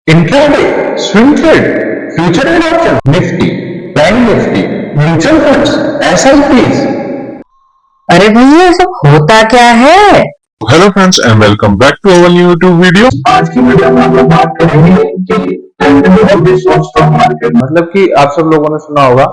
Intraday, swing trade, future and option, Nifty, bank Nifty, mutual funds, SIPs. अरे भैया ये सब होता क्या है? Hello friends and welcome back to our new YouTube video. आज की वीडियो में हम लोग बात करेंगे कि स्टॉक मार्केट, मतलब कि आप सब लोगों ने सुना होगा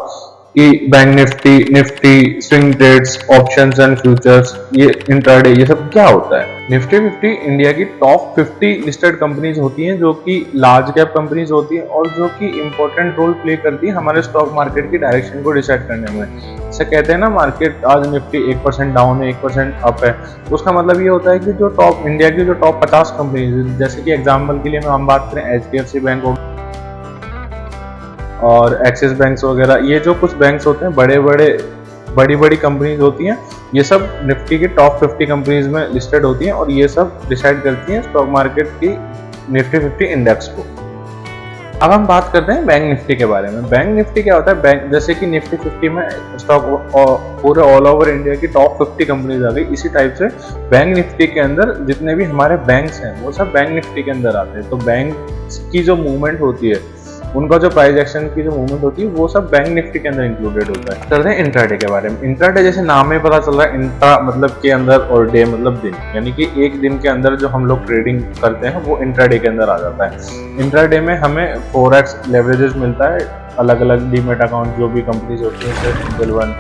कि bank Nifty, Nifty, swing trades, options and futures, ये इंट्राडे, ये सब क्या होता है। निफ्टी 50 इंडिया की टॉप 50 लिस्टेड कंपनीज होती हैं जो कि लार्ज कैप कंपनीज होती हैं और जो कि इंपॉर्टेंट रोल प्ले करती है हमारे स्टॉक मार्केट की डायरेक्शन को डिसाइड करने में। जैसे कहते हैं ना, मार्केट आज निफ्टी 1% डाउन है, 1% अप है, तो उसका मतलब ये होता है कि जो टॉप इंडिया की जो टॉप 50 कंपनीज, जैसे कि एग्जाम्पल के लिए हम बात करें HDFC बैंक हो और एक्सिस बैंक्स वगैरह, ये जो कुछ बैंक्स होते हैं, बड़ी बड़ी कंपनीज होती हैं, ये सब निफ्टी की टॉप 50 कंपनीज में लिस्टेड होती हैं और ये सब डिसाइड करती हैं स्टॉक मार्केट की निफ्टी 50 इंडेक्स को। अब हम बात करते हैं बैंक निफ्टी के बारे में। बैंक निफ्टी क्या होता है? बैंक, जैसे कि निफ्टी 50 में स्टॉक पूरे ऑल ओवर इंडिया की टॉप 50 कंपनीज आ गई, इसी टाइप से बैंक निफ्टी के अंदर जितने भी हमारे बैंक्स हैं वो सब बैंक निफ्टी के अंदर आते हैं। तो बैंक की जो मूवमेंट होती है, उनका जो प्राइस एक्शन की जो मूवमेंट होती है, वो सब बैंक निफ्टी के अंदर इंक्लूडेड होता है। करते हैं इंट्राडे के बारे में। इंट्राडे जैसे नाम में पता चल रहा है, इंट्रा मतलब के अंदर और डे मतलब दिन, यानी कि एक दिन के अंदर जो हम लोग ट्रेडिंग करते हैं वो इंट्राडे के अंदर आ जाता है। इंट्राडे में हमें 4x लेवरेजेस मिलता है। अलग अलग डीमेट अकाउंट जो भी कंपनीज होती है, जैसे वन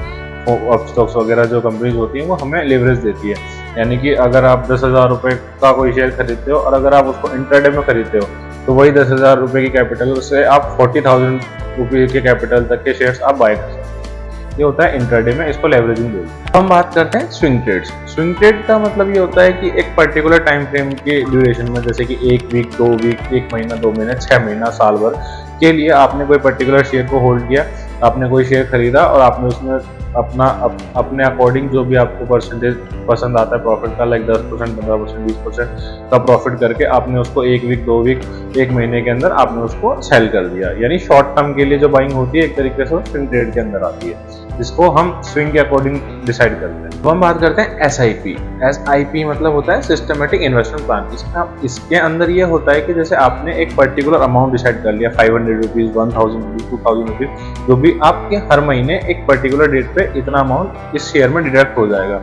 स्टॉक्स वगैरह जो कंपनीज होती हैं, वो हमें लेवरेज देती है। यानी कि अगर आप 10,000 रुपए का कोई शेयर खरीदते हो और अगर आप उसको इंट्राडे में खरीदते हो तो वही 10,000 रुपए की कैपिटल, उससे आप 40,000 रुपये के कैपिटल तक के शेयर्स आप बाय कर सकते हैं। ये होता है इंट्राडे में, इसको लेवरेजिंग बोलते हैं। हम बात करते हैं स्विंग ट्रेड्स। स्विंग ट्रेड का मतलब ये होता है कि एक पर्टिकुलर टाइम फ्रेम के ड्यूरेशन में, जैसे कि 1 वीक, 2 वीक, 1 महीना, 2 महीने, 6 महीना, साल भर के लिए आपने कोई पर्टिकुलर शेयर को होल्ड किया, आपने कोई शेयर खरीदा और आपने उसमें अपने अकॉर्डिंग जो भी आपको परसेंटेज पसंद आता है प्रॉफिट का, लाइक 10%, 15%, 20% का प्रॉफिट करके आपने उसको 1 वीक, 2 वीक, 1 महीने के अंदर आपने उसको सेल कर दिया। यानी शॉर्ट टर्म के लिए जो बाइंग होती है, एक तरीके से वो स्विंग ट्रेड के अंदर आती है, जिसको हम स्विंग के अकॉर्डिंग डिसाइड करते हैं। अब हम बात करते हैं SIP। SIP मतलब होता है सिस्टमेटिक इन्वेस्टमेंट प्लान। इसके अंदर ये होता है कि जैसे आपने एक पर्टिकुलर अमाउंट डिसाइड कर लिया, 500 रुपीज, 1000 रुपीज, 2000 रुपीज, जो भी आपके हर महीने एक पर्टिकुलर डेट पे इतना अमाउंट इस शेयर में डिडक्ट हो जाएगा।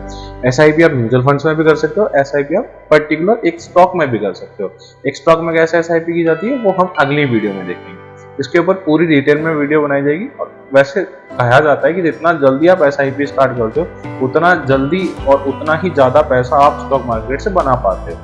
SIP आप म्यूचुअल फंड्स में भी कर सकते हो, SIP आप पर्टिकुलर एक स्टॉक में भी कर सकते हो। एक स्टॉक में कैसे SIP की जाती है वो हम अगली वीडियो में देखेंगे। इसके ऊपर पूरी डिटेल में वीडियो बनाई जाएगी। और वैसे कहा जाता है कि जितना जल्दी आप SIP स्टार्ट करते हो, उतना जल्दी और उतना ही ज्यादा पैसा आप स्टॉक मार्केट से बना पाते हो।